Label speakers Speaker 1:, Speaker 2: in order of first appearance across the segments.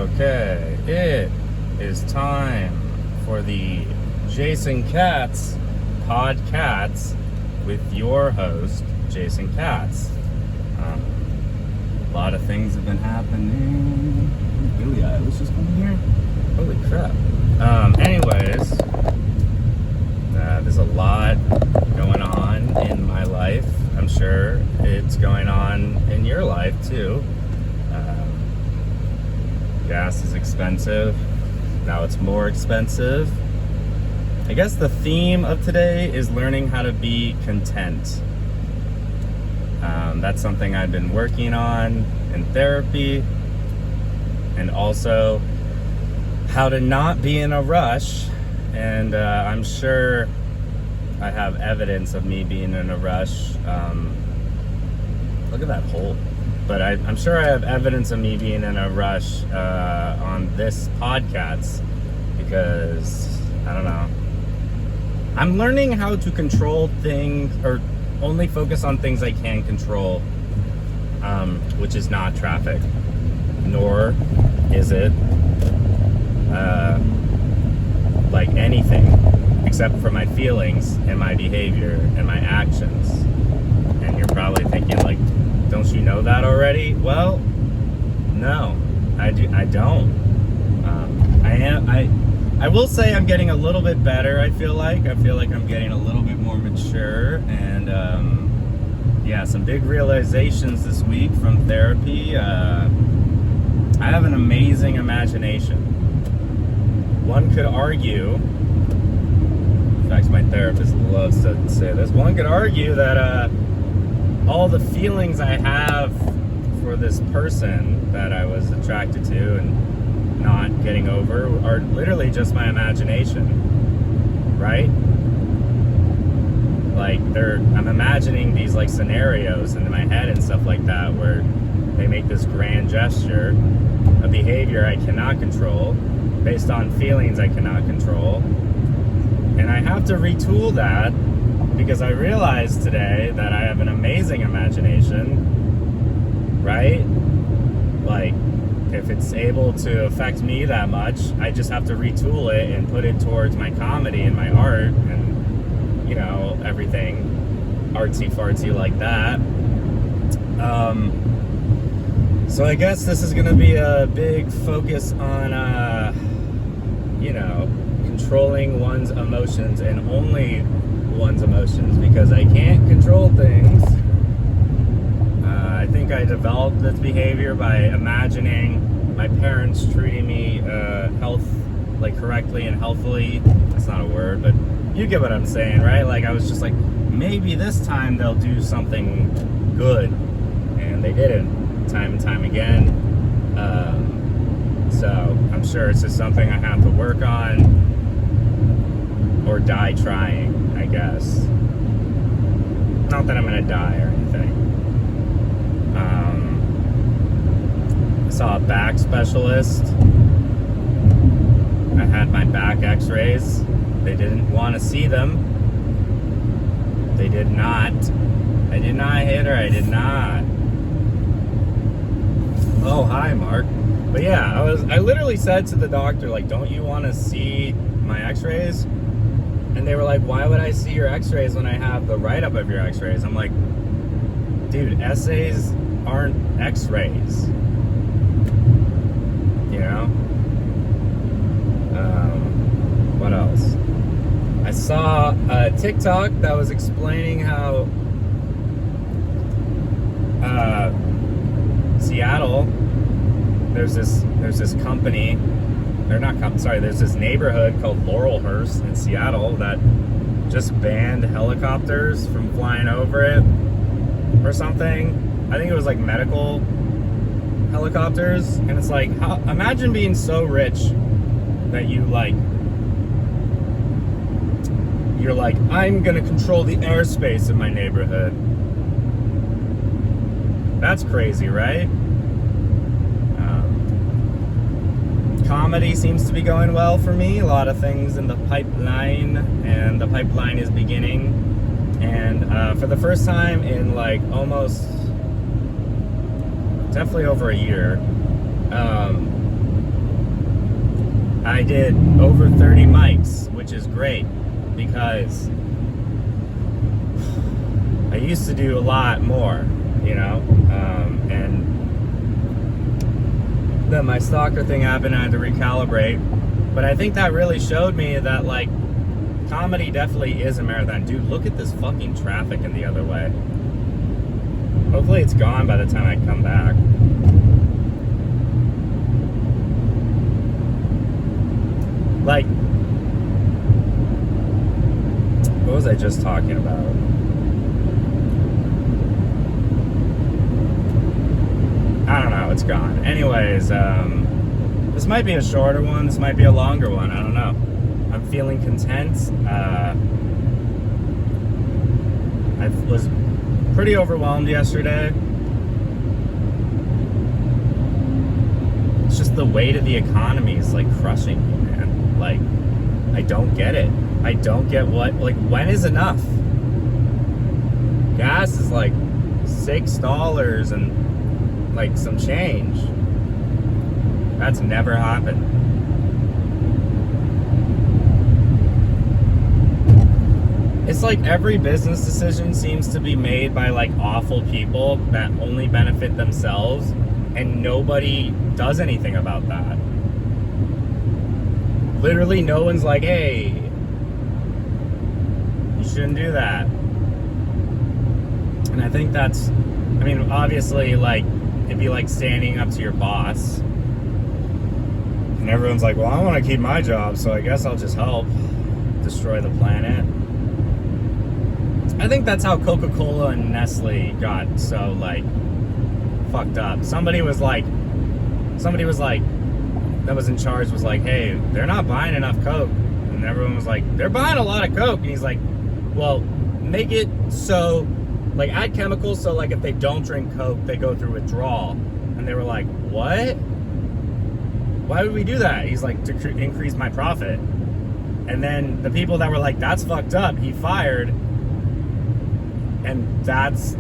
Speaker 1: Okay, it is time for the Jason Katz Podkatz with your host, Jason Katz. A lot of things have been happening. Billy Eilish just coming here? Holy crap. Anyways, there's a lot going on in my life. I'm sure it's going on in your life too. Gas is expensive. Now it's more expensive. I guess the theme of today is learning how to be content. That's something I've been working on in therapy, and also how to not be in a rush. And I'm sure I have evidence of me being in a rush. Look at that hole. But I'm sure I have evidence of me being in a rush on this podcast because, I don't know. I'm learning how to control things, or only focus on things I can control, which is not traffic, nor is it like anything except for my feelings and my behavior and my actions. And you're probably thinking, like, don't you know that already? Well, no, I don't. I will say I'm getting a little bit better. I feel like I'm getting a little bit more mature, and yeah, some big realizations this week from therapy. I have an amazing imagination. One could argue, in fact, my therapist loves to say this, one could argue that all the feelings I have for this person that I was attracted to and not getting over are literally just my imagination, right? Like, I'm imagining these like scenarios in my head and stuff like that where they make this grand gesture, a behavior I cannot control, based on feelings I cannot control. And I have to retool that because I realized today that I have an amazing imagination, right? Like, if it's able to affect me that much, I just have to retool it and put it towards my comedy and my art and, you know, everything artsy-fartsy like that. So I guess this is going to be a big focus on, you know, controlling one's emotions and only one's emotions, because I can't control things. I think I developed this behavior by imagining my parents treating me correctly and healthfully. That's not a word, but you get what I'm saying, right? Like, I was just like, maybe this time they'll do something good, and they didn't, time and time again. So I'm sure it's just something I have to work on or die trying, I guess. Not that I'm gonna die or anything. I saw a back specialist. I had my back x-rays. They didn't want to see them. They did not. I did not hit her. I did not. Oh, hi, Mark. But yeah, I literally said to the doctor, like, don't you want to see my x-rays? And they were like, why would I see your x-rays when I have the write-up of your x-rays? I'm like, dude, essays aren't x-rays. You know? What else? I saw a TikTok that was explaining how Seattle, there's this company, there's this neighborhood called Laurelhurst in Seattle that just banned helicopters from flying over it or something. I think it was like medical helicopters. And it's like, imagine being so rich that you're like, I'm gonna control the airspace in my neighborhood. That's crazy, right? Comedy seems to be going well for me. A lot of things in the pipeline, and the pipeline is beginning. And for the first time in like almost, definitely over a year, I did over 30 mics, which is great because I used to do a lot more, you know, and then my stalker thing happened, I had to recalibrate. But I think that really showed me that, like, comedy definitely is a marathon. Dude, look at this fucking traffic in the other way. Hopefully it's gone by the time I come back. Like, what was I just talking about? I don't know, it's gone. Anyways, this might be a shorter one, this might be a longer one, I don't know. I'm feeling content. I was pretty overwhelmed yesterday. It's just the weight of the economy is like crushing me, man. Like, I don't get it. I don't get like, when is enough? Gas is like $6 and like some change. That's never happened. It's like every business decision seems to be made by like awful people that only benefit themselves, and nobody does anything about that. Literally no one's like, hey, you shouldn't do that. And I think that's, I mean, obviously, like, it'd be like standing up to your boss and everyone's like, well, I want to keep my job, so I guess I'll just help destroy the planet. I think that's how Coca-Cola and Nestle got so, like, fucked up. Somebody was like, that was in charge was like, hey, they're not buying enough Coke. And everyone was like, they're buying a lot of Coke. And he's like, well, make it so, like, add chemicals so, like, if they don't drink Coke, they go through withdrawal. And they were like, what? Why would we do that? He's like, to increase my profit. And then the people that were like, that's fucked up, he fired. And that's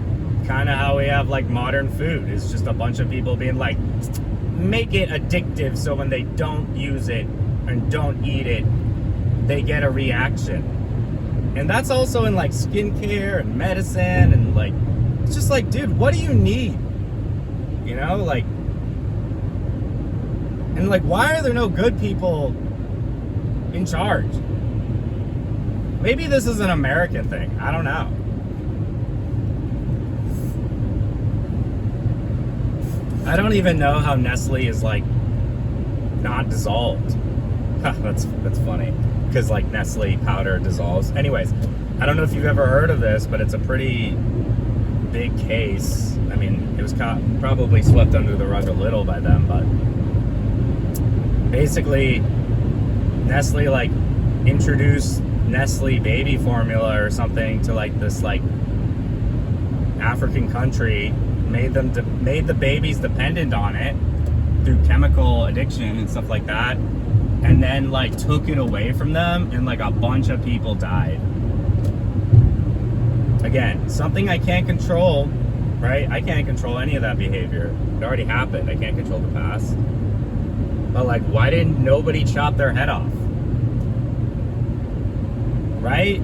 Speaker 1: kind of how we have, like, modern food. It's just a bunch of people being like, make it addictive so when they don't use it and don't eat it, they get a reaction. And that's also in, like, skincare and medicine and, like, it's just like, dude, what do you need? You know, like, and, like, why are there no good people in charge? Maybe this is an American thing. I don't know. I don't even know how Nestle is, like, not dissolved. That's funny, because, like, Nestle powder dissolves. Anyways, I don't know if you've ever heard of this, but it's a pretty big case. I mean, it was probably swept under the rug a little by them, but basically Nestle, like, introduced Nestle baby formula or something to, like, this, like, African country, made the babies dependent on it through chemical addiction and stuff like that, and then, like, took it away from them, and, like, a bunch of people died. Again, something I can't control, right? I can't control any of that behavior. It already happened. I can't control the past. But, like, why didn't nobody chop their head off? Right?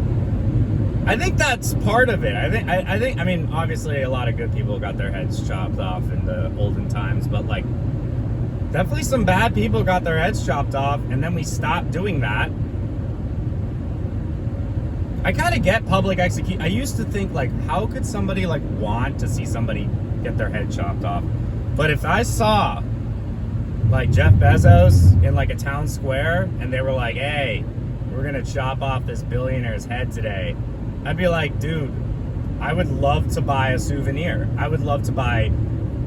Speaker 1: I think that's part of it. I think, I mean, obviously a lot of good people got their heads chopped off in the olden times, but, like, definitely some bad people got their heads chopped off, and then we stopped doing that. I kind of get public execution. I used to think, like, how could somebody, like, want to see somebody get their head chopped off? But if I saw, like, Jeff Bezos in, like, a town square, and they were like, hey, we're gonna chop off this billionaire's head today, I'd be like, dude, I would love to buy a souvenir. I would love to buy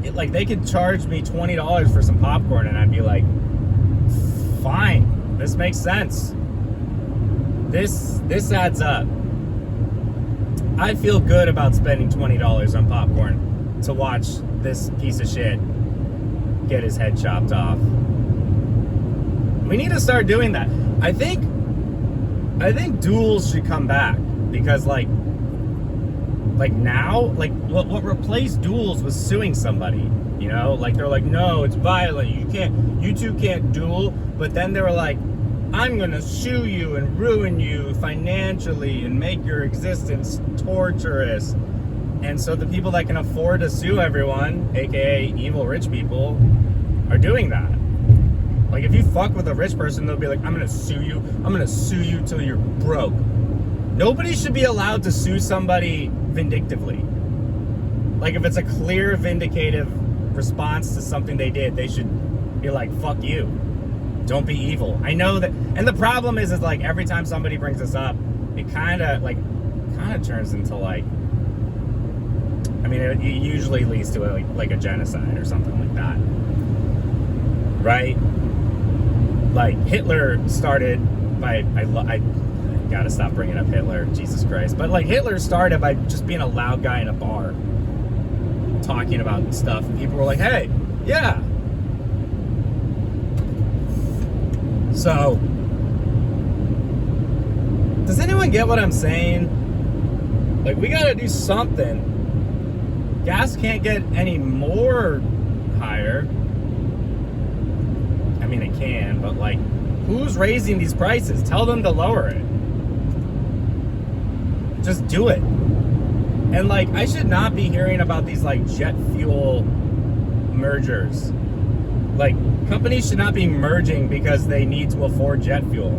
Speaker 1: it. Like, they could charge me $20 for some popcorn, and I'd be like, fine, this makes sense. This adds up. I feel good about spending $20 on popcorn to watch this piece of shit get his head chopped off. We need to start doing that. I think duels should come back, because, like now, like, what replaced duels was suing somebody. You know, like they're like, no, it's violent. You two can't duel. But then they were like, I'm gonna sue you and ruin you financially and make your existence torturous. And so the people that can afford to sue everyone, aka evil rich people, are doing that. Like if you fuck with a rich person, they'll be like, I'm gonna sue you. I'm gonna sue you till you're broke. Nobody should be allowed to sue somebody vindictively. Like if it's a clear vindicative response to something they did, they should be like, fuck you. Don't be evil. I know that. And the problem is like every time somebody brings this up, it kind of turns into like, I mean, it usually leads to like a genocide or something like that. Right? Like Hitler started by, I gotta stop bringing up Hitler, Jesus Christ. But like Hitler started by just being a loud guy in a bar talking about stuff. And people were like, hey, yeah. So, does anyone get what I'm saying? Like, we gotta do something. Gas can't get any more higher. I mean, it can, but like, who's raising these prices? Tell them to lower it. Just do it. And like, I should not be hearing about these like jet fuel mergers. Like, companies should not be merging because they need to afford jet fuel.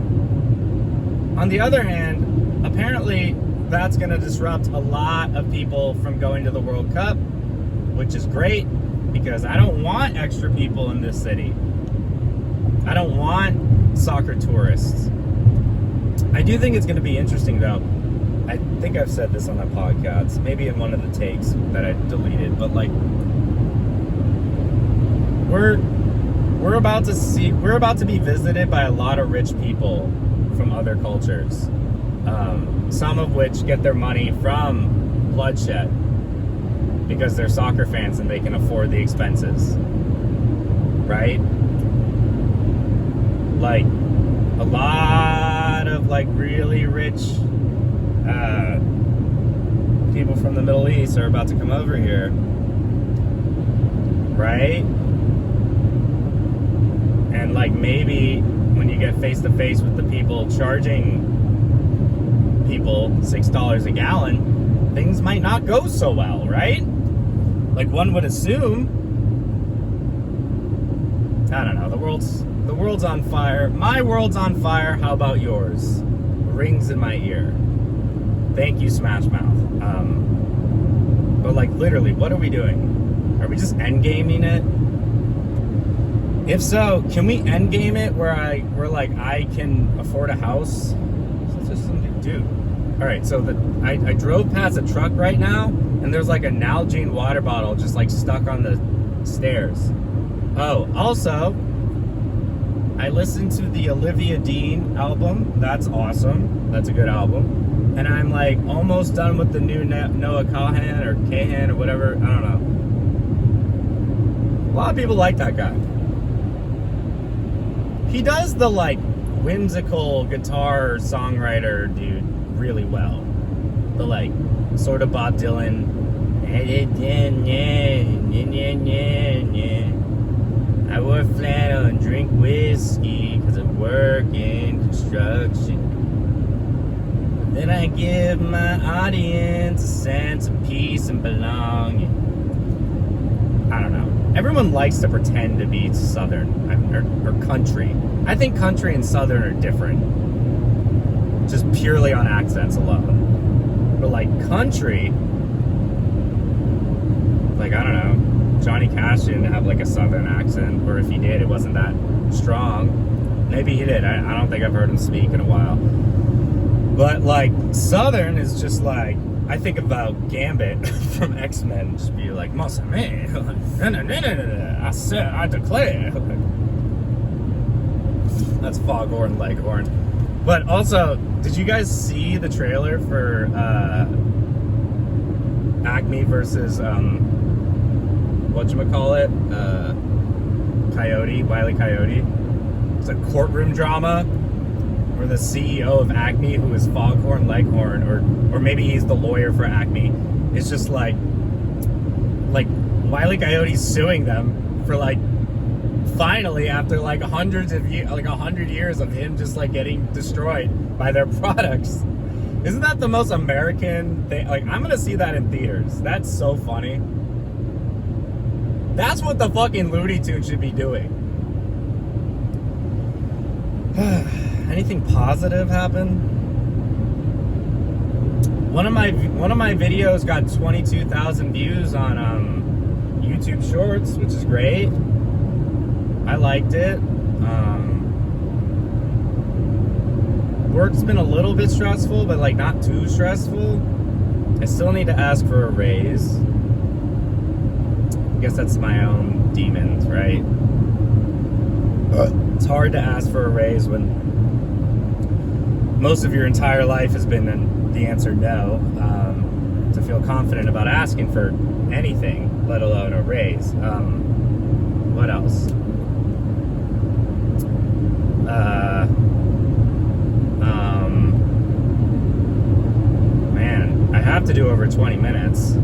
Speaker 1: On the other hand, apparently that's going to disrupt a lot of people from going to the World Cup, which is great because I don't want extra people in this city. I don't want soccer tourists. I do think it's going to be interesting though. I think I've said this on the podcast, maybe in one of the takes that I deleted, but like, we're about to be visited by a lot of rich people from other cultures, some of which get their money from bloodshed because they're soccer fans and they can afford the expenses, right? Like a lot of like really rich people from the Middle East are about to come over here, right? And like maybe when you get face to face with the people charging people $6 a gallon, things might not go so well, right? Like one would assume. I don't know. The world's on fire. My world's on fire. How about yours? Rings in my ear. Thank you, Smash Mouth. But like literally, what are we doing? Are we just endgaming it? If so, can we endgame it where I can afford a house? That's just something to do. All right, so I drove past a truck right now, and there's like a Nalgene water bottle just like stuck on the stairs. Oh, also, I listened to the Olivia Dean album. That's awesome. That's a good album. And I'm like almost done with the new Noah Kahan or whatever. I don't know. A lot of people like that guy. He does the like whimsical guitar songwriter dude really well. The like sort of Bob Dylan. I wore flannel and drink whiskey because I work in construction. Then I give my audience a sense of peace and belonging. I don't know. Everyone likes to pretend to be Southern or country. I think country and Southern are different. Just purely on accents alone. But like country, like I don't know, Johnny Cash didn't have like a Southern accent, or if he did, it wasn't that strong. Maybe he did. I don't think I've heard him speak in a while. But like Southern is just like, I think about Gambit from X-Men, just be like, Mossa man, I said, I declare. That's Foghorn Leghorn. But also, did you guys see the trailer for Acme versus whatchamacallit? Wile E. Coyote? It's a courtroom drama where the CEO of Acme, who is Foghorn Leghorn, or maybe he's the lawyer for Acme, is just like Wile E. Coyote's suing them for like, finally, after like 100 years of him just like getting destroyed by their products. Isn't that the most American thing? Like, I'm gonna see that in theaters. That's so funny. That's what the fucking Looney Tunes should be doing. Anything positive happen? One of my videos got 22,000 views on YouTube Shorts, which is great. I liked it. Work's been a little bit stressful, but like not too stressful. I still need to ask for a raise. I guess that's my own demons, right? It's hard to ask for a raise when most of your entire life has been the answer no. To feel confident about asking for anything, let alone a raise. What else? Man, I have to do over 20 minutes.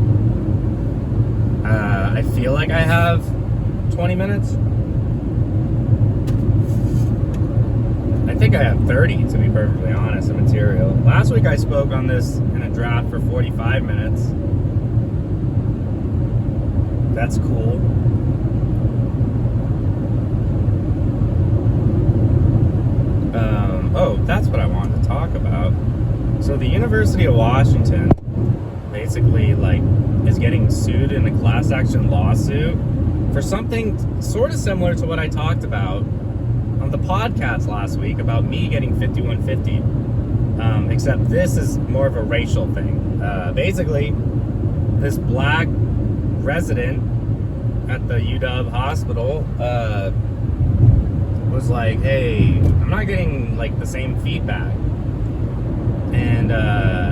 Speaker 1: I feel like I have 20 minutes. I think I have 30, to be perfectly honest, of material. Last week I spoke on this in a draft for 45 minutes. That's cool. Oh, that's what I wanted to talk about. So the University of Washington basically like is getting sued in a class action lawsuit for something sort of similar to what I talked about on the Podkatz last week about me getting 5150. Except this is more of a racial thing. Basically, this black resident at the UW hospital was like, hey, I'm not getting like the same feedback, and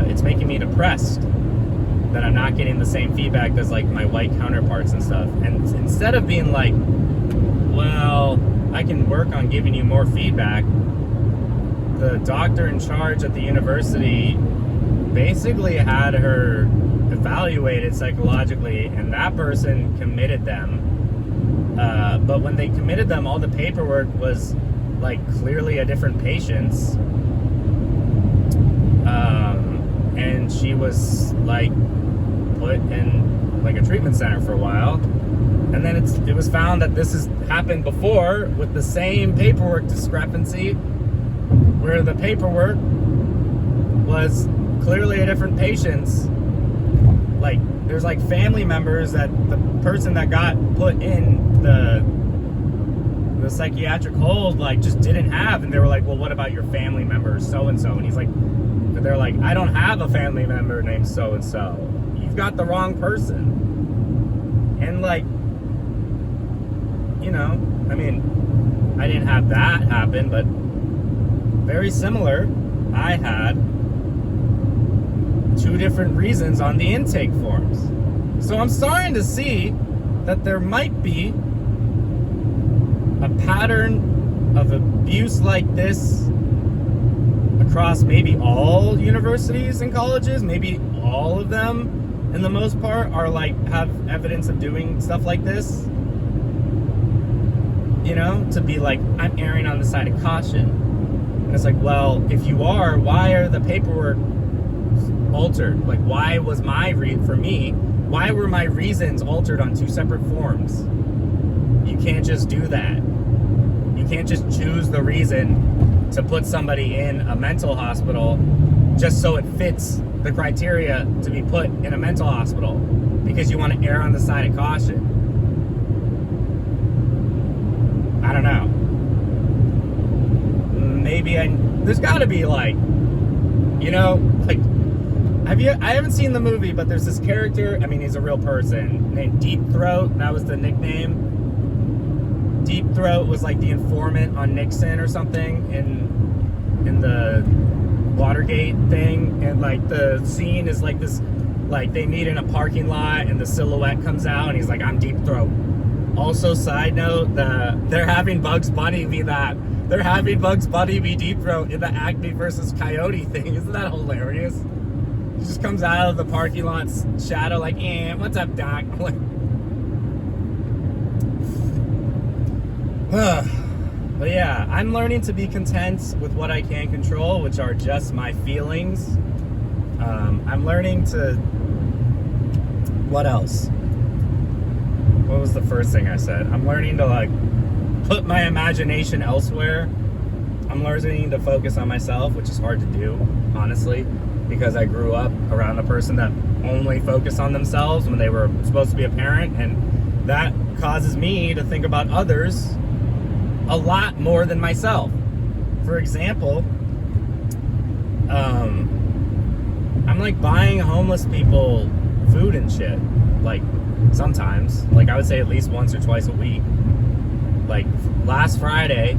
Speaker 1: it's making me depressed that I'm not getting the same feedback as like my white counterparts and stuff. And instead of being like, well, I can work on giving you more feedback, the doctor in charge at the university basically had her evaluated psychologically, and that person committed them. But when they committed them, all the paperwork was like clearly a different patient's. And she was like put in like a treatment center for a while. And then it was found that this has happened before with the same paperwork discrepancy, where the paperwork was clearly a different patient's. Like, there's like family members that the person that got put in the psychiatric hold like just didn't have, and they were like, well, what about your family member so and so? And he's like, they're like, I don't have a family member named so and so. You've got the wrong person. And like, you know, I mean, I didn't have that happen, but very similar. I had 2 different reasons on the intake forms. So I'm starting to see that there might be a pattern of abuse like this across maybe all universities and colleges. Maybe all of them, in the most part, are like have evidence of doing stuff like this. You know, to be like, I'm erring on the side of caution. And it's like, well, if you are, why are the paperwork altered? Like, why was why were my reasons altered on 2 separate forms? You can't just do that. You can't just choose the reason to put somebody in a mental hospital just so it fits the criteria to be put in a mental hospital because you want to err on the side of caution. I don't know. Maybe there's got to be like, you know, like, I haven't seen the movie, but there's this character, I mean, he's a real person, named Deep Throat. That was the nickname. Deep Throat was like the informant on Nixon or something in the Watergate thing. And like the scene is like this, like they meet in a parking lot and the silhouette comes out and he's like, I'm Deep Throat. Also, side note, they're having Bugs Bunny be that. They're having Bugs Bunny be Deep Throat in the Acme versus Coyote thing. Isn't that hilarious? He just comes out of the parking lot's shadow like, what's up, Doc? I'm like, But yeah, I'm learning to be content with what I can control, which are just my feelings. I'm learning to... What else? What was the first thing I said? I'm learning to, like, put my imagination elsewhere. I'm learning to focus on myself, which is hard to do, honestly, because I grew up around a person that only focused on themselves when they were supposed to be a parent, and that causes me to think about others a lot more than myself. For example, I'm like buying homeless people food and shit, like sometimes, like I would say at least once or twice a week. Like last Friday,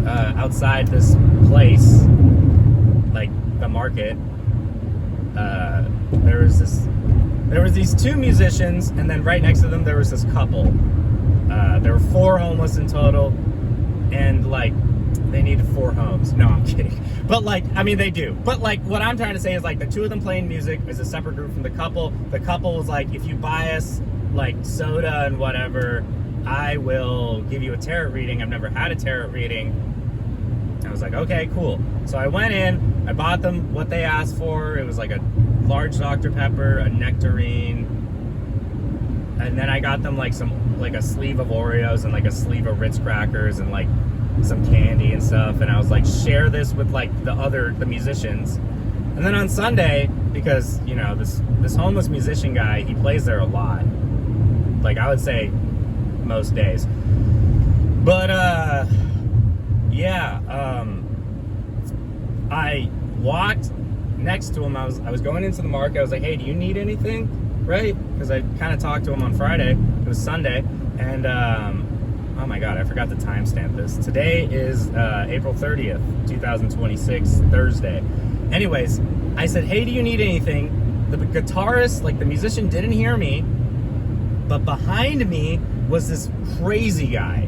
Speaker 1: outside this place, like the market, there was these two musicians, and then right next to them there was this couple. There were 4 homeless in total, and like they needed 4 homes. No, I'm kidding. But like, I mean, they do. But like, what I'm trying to say is like the 2 of them playing music is a separate group from the couple. The couple was like, if you buy us like soda and whatever, I will give you a tarot reading. I've never had a tarot reading. I was like, okay, cool. So I went in, I bought them what they asked for. It was like a large Dr. Pepper, a nectarine, and then I got them like a sleeve of Oreos and like a sleeve of Ritz crackers and like some candy and stuff. And I was like, share this with like the musicians. And then on Sunday, because you know this homeless musician guy, he plays there a lot. Like I would say most days. But yeah, I walked next to him. I was going into the market. I was like, hey, do you need anything? Right? Because I kind of talked to him on Friday. It was Sunday. And oh my god, I forgot to timestamp this. Today is April 30th, 2026, Thursday. Anyways, I said, hey, do you need anything? The guitarist, like the musician, didn't hear me, but behind me was this crazy guy,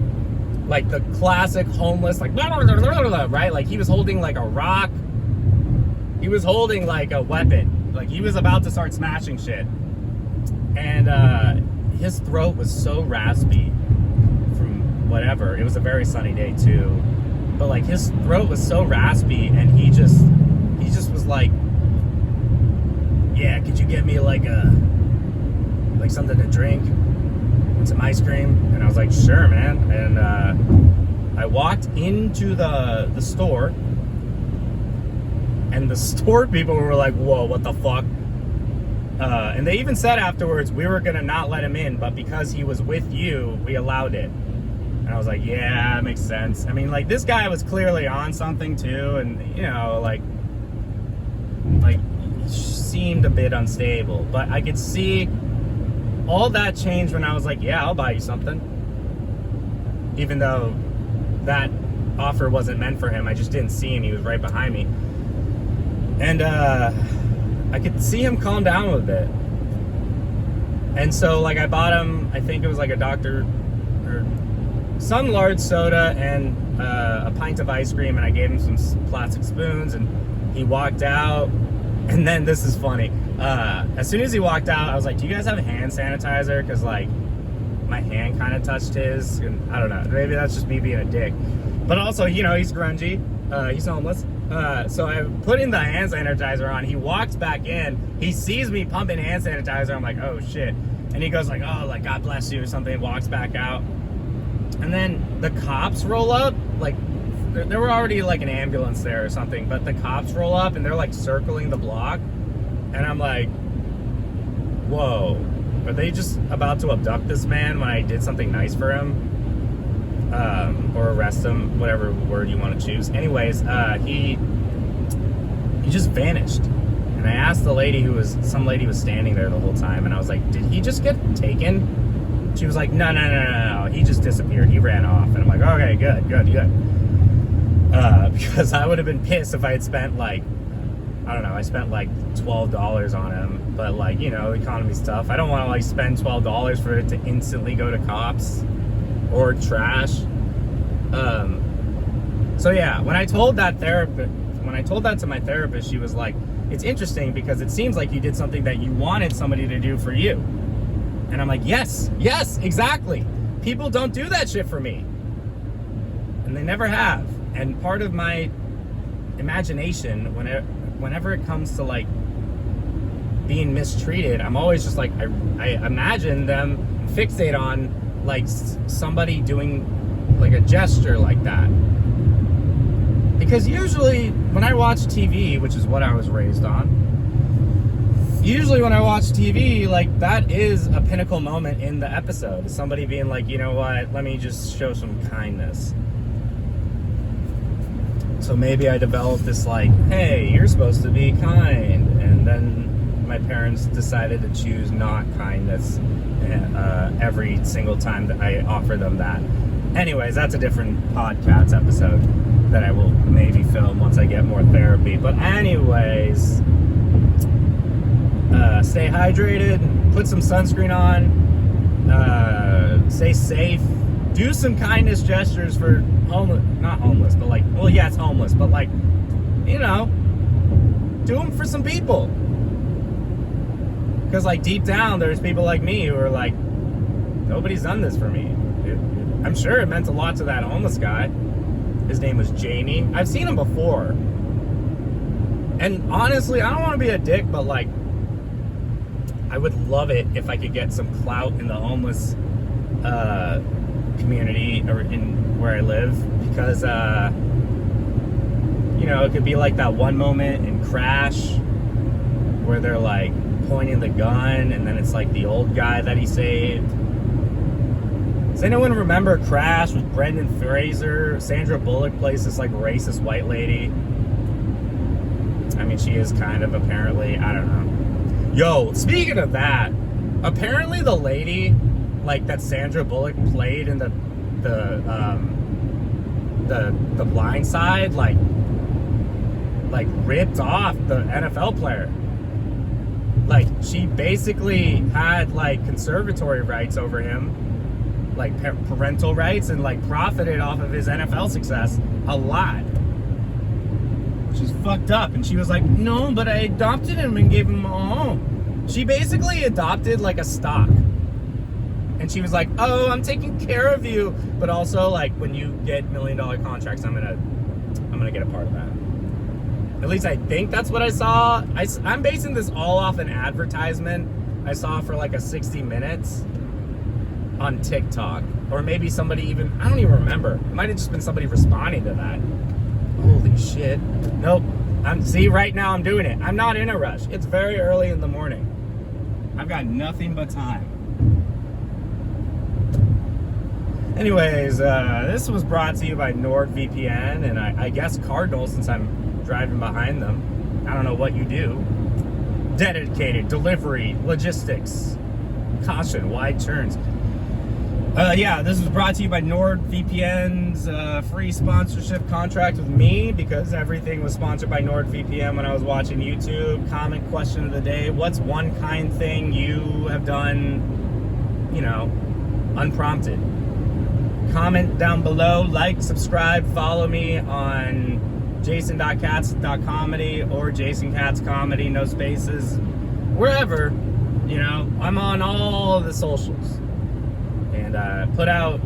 Speaker 1: like the classic homeless, like blah, blah, blah, blah, blah, right? Like he was holding like a rock. He was holding like a weapon. Like he was about to start smashing shit. And his throat was so raspy from whatever. It was a very sunny day too. But like his throat was so raspy, and he just was like, yeah, could you get me like something to drink and some ice cream? And I was like, sure, man. And I walked into the store, and the store people were like, whoa, what the fuck? And they even said afterwards, we were gonna not let him in, but because he was with you, we allowed it. And I was like, yeah, that makes sense. I mean, like, this guy was clearly on something too, and you know, like he seemed a bit unstable. But I could see all that changed when I was like, yeah, I'll buy you something. Even though that offer wasn't meant for him, I just didn't see him. He was right behind me. And I could see him calm down a bit. And so like I bought him, I think it was like a Dr. or some large soda and a pint of ice cream, and I gave him some plastic spoons, and he walked out. And then this is funny. As soon as he walked out, I was like, do you guys have hand sanitizer? Because like my hand kind of touched his, and I don't know, maybe that's just me being a dick. But also, you know, he's grungy, he's homeless. So I put in the hand sanitizer on. He walks back in. He sees me pumping hand sanitizer. I'm like, oh shit. And he goes like, oh, like God bless you or something. Walks back out. And then the cops roll up. Like there were already like an ambulance there or something. But the cops roll up and they're like circling the block. And I'm like, whoa. Are they just about to abduct this man when I did something nice for him? Or arrest him, whatever word you want to choose. Anyways, he just vanished. And I asked the lady some lady was standing there the whole time, and I was like, did he just get taken? She was like, no, he just disappeared. He ran off. And I'm like, okay, good. Because I would have been pissed if I had spent like, I don't know, I spent like $12 on him. But like, you know, the economy's tough. I don't want to like spend $12 for it to instantly go to cops or trash. So yeah, when I told that to my therapist, she was like, it's interesting because it seems like you did something that you wanted somebody to do for you. And I'm like, yes, exactly. People don't do that shit for me. and they never have. And part of my imagination, whenever it comes to like being mistreated, I'm always just like, I imagine them fixate on like somebody doing like a gesture like that. Because usually when I watch TV, which is what I was raised on, usually when I watch TV, like that is a pinnacle moment in the episode. Is somebody being like, you know what, let me just show some kindness. So maybe I developed this like, hey, you're supposed to be kind. And then my parents decided to choose not kindness every single time that I offer them that. Anyways, that's a different Podkatz episode that I will maybe film once I get more therapy. But anyways, stay hydrated, put some sunscreen on, stay safe, do some kindness gestures for not homeless, but like, well, yeah, it's homeless, but like, you know, do them for some people. Because like deep down, there's people like me who are like, nobody's done this for me. I'm sure it meant a lot to that homeless guy. His name was Jamie. I've seen him before. And honestly, I don't want to be a dick, but like, I would love it if I could get some clout in the homeless community or in where I live, because you know, it could be like that one moment in Crash where they're like pointing the gun and then it's like the old guy that he saved. Does anyone remember Crash with Brendan Fraser? Sandra Bullock plays this like racist white lady. I mean, she is kind of, apparently, I don't know. Yo, speaking of that, apparently the lady like that Sandra Bullock played in the Blind Side, like ripped off the NFL player. Like, she basically had like conservatory rights over him, like parental rights, and like profited off of his NFL success a lot, which is fucked up. And she was like, no, but I adopted him and gave him a home. She basically adopted like a stock. And she was like, oh, I'm taking care of you, but also like when you get $1 million contracts, I'm gonna get a part of that. At least I think that's what I saw. I'm basing this all off an advertisement I saw for like a 60 Minutes on TikTok. Or maybe somebody even, I don't even remember. It might have just been somebody responding to that. Holy shit. Nope. See, right now I'm doing it. I'm not in a rush. It's very early in the morning. I've got nothing but time. Anyways, this was brought to you by NordVPN, and I guess Cardinal, since I'm driving behind them. I don't know what you do. Dedicated delivery, logistics, caution, wide turns. Yeah, this was brought to you by NordVPN's free sponsorship contract with me, because everything was sponsored by NordVPN when I was watching YouTube. Comment question of the day: what's one kind thing you have done, you know, unprompted? Comment down below, like, subscribe, follow me on jason.katz.comedy or Jason Katz Comedy, no spaces, wherever, you know. I'm on all the socials, and put out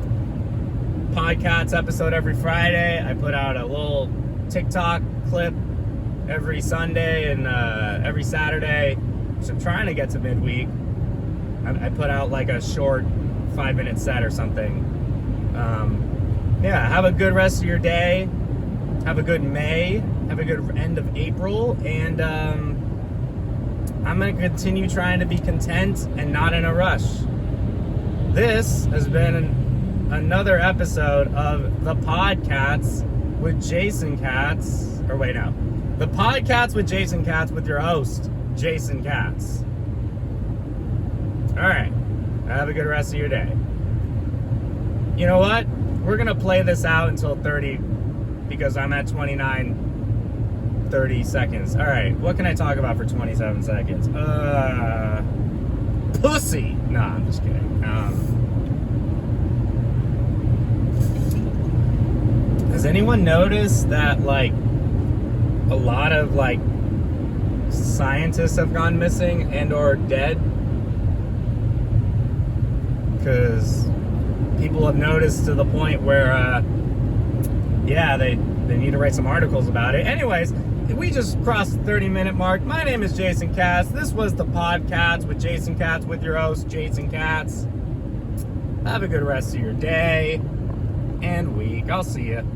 Speaker 1: Podkatz episode every Friday. I put out a little TikTok clip every Sunday and every Saturday, so I'm trying to get to midweek. I put out like a short 5-minute set or something. Yeah, have a good rest of your day. Have a good May. Have a good end of April. And I'm going to continue trying to be content and not in a rush. This has been another episode of The Podkatz with Jason Katz. Or wait, no. The Podkatz with Jason Katz with your host, Jason Katz. All right. Have a good rest of your day. You know what? We're going to play this out until 30, because I'm at 30 seconds. All right, what can I talk about for 27 seconds? Pussy. Nah, I'm just kidding. Has anyone noticed that, like, a lot of, like, scientists have gone missing and or dead? Because people have noticed to the point where yeah, they need to write some articles about it. Anyways, we just crossed the 30-minute mark. My name is Jason Katz. This was the Podkatz with Jason Katz, with your host, Jason Katz. Have a good rest of your day and week. I'll see you.